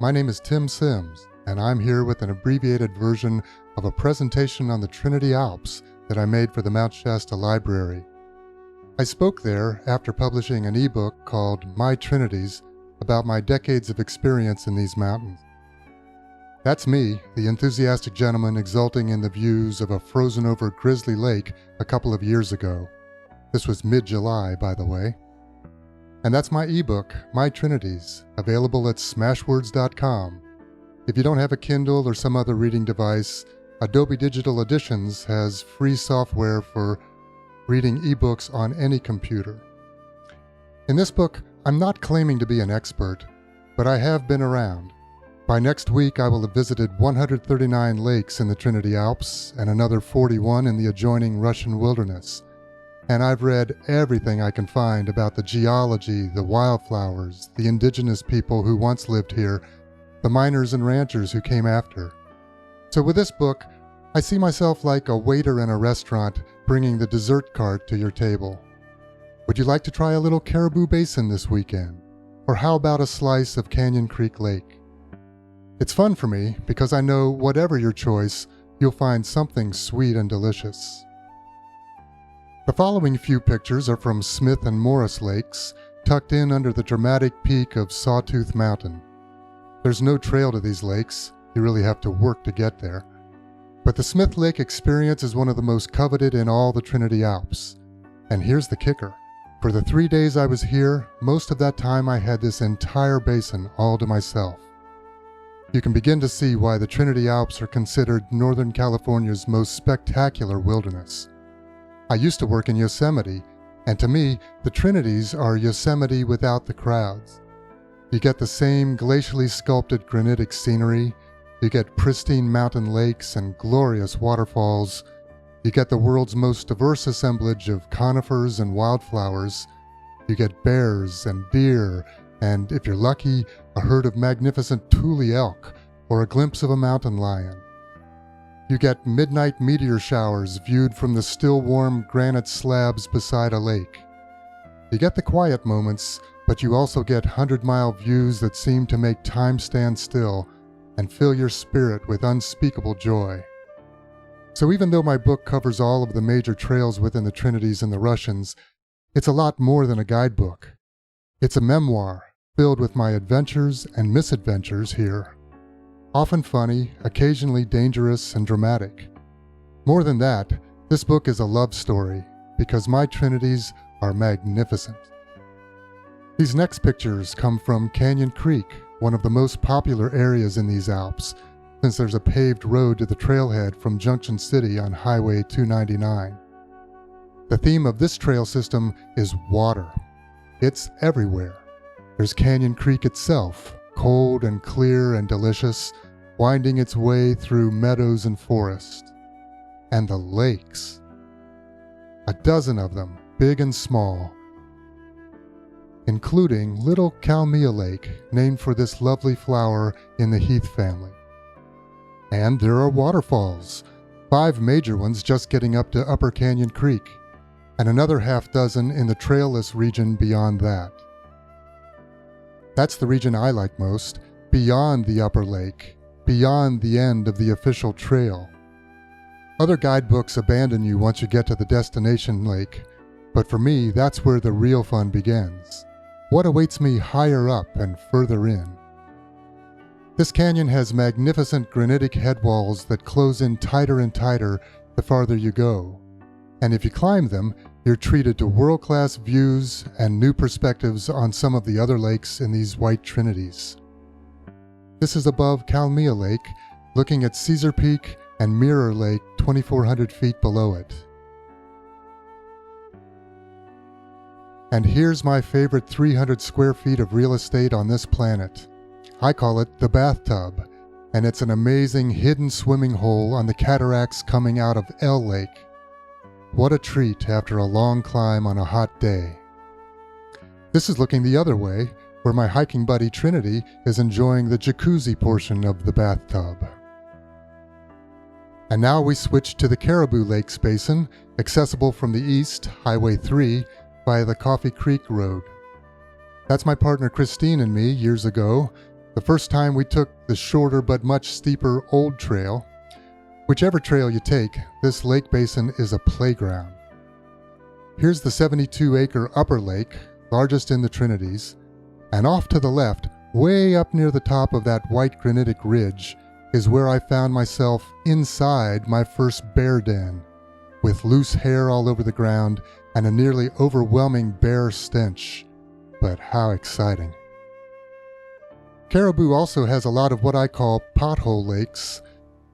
my name is Tim Sims, and I'm here with an abbreviated version of a presentation on the Trinity Alps that I made for the Mount Shasta Library. I spoke there after publishing an ebook called My Trinities about my decades of experience in these mountains. That's me, the enthusiastic gentleman exulting in the views of a frozen-over Grizzly Lake a couple of years ago. This was mid-July, by the way. And that's my ebook, My Trinities, available at smashwords.com. If you don't have a Kindle or some other reading device, Adobe Digital Editions has free software for reading ebooks on any computer. In this book, I'm not claiming to be an expert, but I have been around. By next week, I will have visited 139 lakes in the Trinity Alps and another 41 in the adjoining Russian wilderness. And I've read everything I can find about the geology, the wildflowers, the indigenous people who once lived here, the miners and ranchers who came after. So with this book, I see myself like a waiter in a restaurant bringing the dessert cart to your table. Would you like to try a little Caribou Basin this weekend? Or how about a slice of Canyon Creek Lake? It's fun for me because I know whatever your choice, you'll find something sweet and delicious. The following few pictures are from Smith and Morris Lakes, tucked in under the dramatic peak of Sawtooth Mountain. There's no trail to these lakes, you really have to work to get there. But the Smith Lake experience is one of the most coveted in all the Trinity Alps. And here's the kicker. For the 3 days I was here, most of that time I had this entire basin all to myself. You can begin to see why the Trinity Alps are considered Northern California's most spectacular wilderness. I used to work in Yosemite, and to me, the Trinities are Yosemite without the crowds. You get the same glacially sculpted granitic scenery, you get pristine mountain lakes and glorious waterfalls, you get the world's most diverse assemblage of conifers and wildflowers, you get bears and deer, and if you're lucky, a herd of magnificent tule elk or a glimpse of a mountain lion. You get midnight meteor showers viewed from the still warm granite slabs beside a lake. You get the quiet moments, but you also get 100-mile views that seem to make time stand still and fill your spirit with unspeakable joy. So even though my book covers all of the major trails within the Trinities and the Russians, it's a lot more than a guidebook. It's a memoir filled with my adventures and misadventures here. Often funny, occasionally dangerous and dramatic. More than that, this book is a love story, because my Trinities are magnificent. These next pictures come from Canyon Creek, one of the most popular areas in these Alps, since there's a paved road to the trailhead from Junction City on Highway 299. The theme of this trail system is water. It's everywhere. There's Canyon Creek itself, cold and clear and delicious, winding its way through meadows and forest. And the lakes. A dozen of them, big and small, including Little Kalmia Lake, named for this lovely flower in the heath family. And there are waterfalls, 5 major ones just getting up to Upper Canyon Creek, and another half dozen in the trailless region beyond that. That's the region I like most, beyond the upper lake, beyond the end of the official trail. Other guidebooks abandon you once you get to the destination lake, but for me, that's where the real fun begins. What awaits me higher up and further in? This canyon has magnificent granitic headwalls that close in tighter and tighter the farther you go. And if you climb them, you're treated to world-class views and new perspectives on some of the other lakes in these white Trinities. This is above Kalmia Lake, looking at Caesar Peak and Mirror Lake 2,400 feet below it. And here's my favorite 300 square feet of real estate on this planet. I call it the bathtub, and it's an amazing hidden swimming hole on the cataracts coming out of L Lake. What a treat after a long climb on a hot day. This is looking the other way, where my hiking buddy Trinity is enjoying the jacuzzi portion of the bathtub. And now we switch to the Caribou Lakes Basin, accessible from the east, Highway 3, via the Coffee Creek Road. That's my partner Christine and me years ago, The first time we took the shorter but much steeper old trail. Whichever trail you take, this lake basin is a playground. Here's the 72-acre upper lake, largest in the Trinities, and off to the left, way up near the top of that white granitic ridge, is where I found myself inside my first bear den, with loose hair all over the ground and a nearly overwhelming bear stench. But how exciting. Caribou also has a lot of what I call pothole lakes,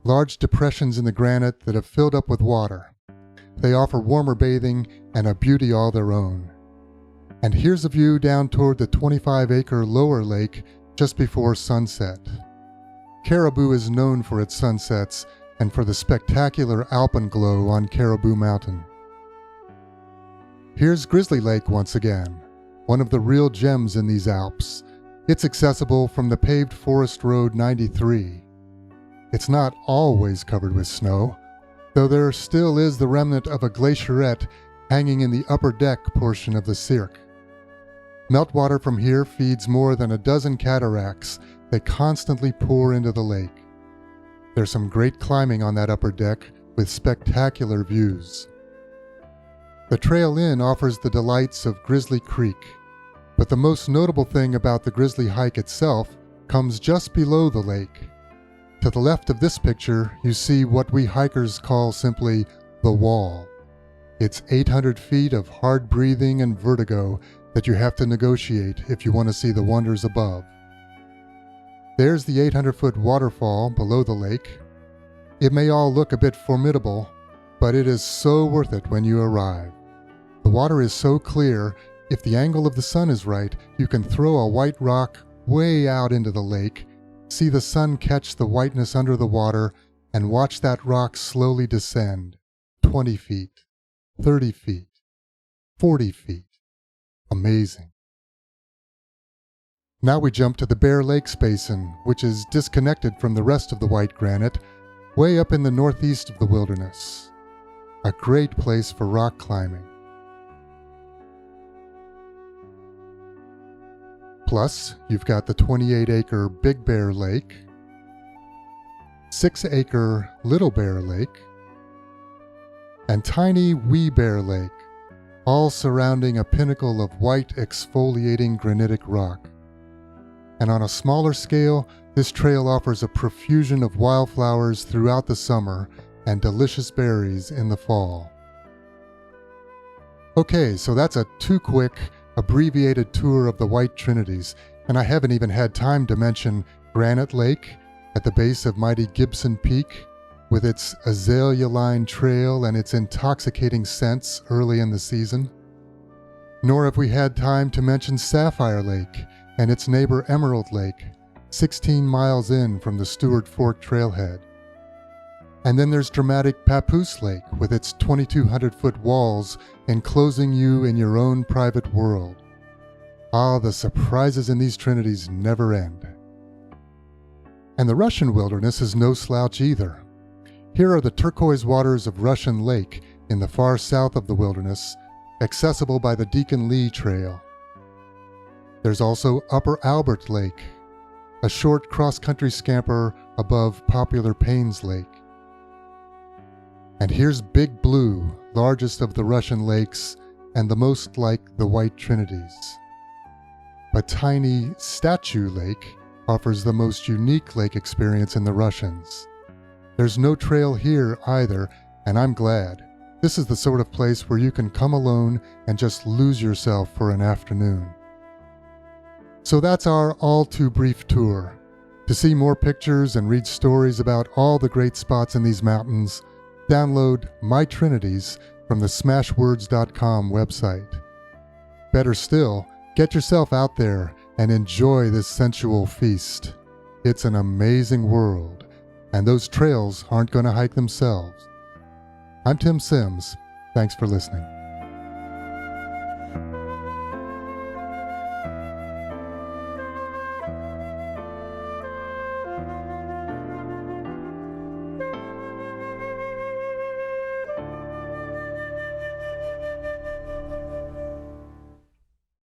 large depressions in the granite that have filled up with water. They offer warmer bathing and a beauty all their own. And here's a view down toward the 25-acre lower lake just before sunset. Caribou is known for its sunsets and for the spectacular alpenglow on Caribou Mountain. Here's Grizzly Lake once again, one of the real gems in these Alps. It's accessible from the paved Forest Road 93. It's not always covered with snow, though there still is the remnant of a glacierette hanging in the upper deck portion of the cirque. Meltwater from here feeds more than a dozen cataracts that constantly pour into the lake. There's some great climbing on that upper deck with spectacular views. The trail in offers the delights of Grizzly Creek, but the most notable thing about the Grizzly hike itself comes just below the lake. To the left of this picture, you see what we hikers call simply the wall. It's 800 feet of hard breathing and vertigo that you have to negotiate if you want to see the wonders above. There's the 800-foot waterfall below the lake. It may all look a bit formidable, but it is so worth it when you arrive. The water is so clear, if the angle of the sun is right, you can throw a white rock way out into the lake, see the sun catch the whiteness under the water, and watch that rock slowly descend 20 feet, 30 feet, 40 feet. Amazing. Now we jump to the Bear Lakes Basin, which is disconnected from the rest of the white granite, way up in the northeast of the wilderness. A great place for rock climbing. Plus, you've got the 28-acre Big Bear Lake, 6-acre Little Bear Lake, and tiny Wee Bear Lake, all surrounding a pinnacle of white exfoliating granitic rock. And on a smaller scale, this trail offers a profusion of wildflowers throughout the summer and delicious berries in the fall. Okay, so that's a too quick, abbreviated tour of the White Trinities, and I haven't even had time to mention Granite Lake at the base of mighty Gibson Peak, with its azalea-lined trail and its intoxicating scents early in the season. Nor have we had time to mention Sapphire Lake and its neighbor Emerald Lake, 16 miles in from the Stewart Fork trailhead. And then there's dramatic Papoose Lake with its 2,200-foot walls enclosing you in your own private world. Ah, the surprises in these Trinities never end. And the Russian wilderness is no slouch either. Here are the turquoise waters of Russian Lake in the far south of the wilderness, accessible by the Deacon Lee Trail. There's also Upper Albert Lake, a short cross-country scamper above popular Paynes Lake. And here's Big Blue, largest of the Russian lakes and the most like the White Trinities. But tiny Statue Lake offers the most unique lake experience in the Russians. There's no trail here either, and I'm glad. This is the sort of place where you can come alone and just lose yourself for an afternoon. So that's our all-too-brief tour. To see more pictures and read stories about all the great spots in these mountains, download My Trinities from the smashwords.com website. Better still, get yourself out there and enjoy this sensual feast. It's an amazing world, and those trails aren't going to hike themselves. I'm Tim Sims. Thanks for listening.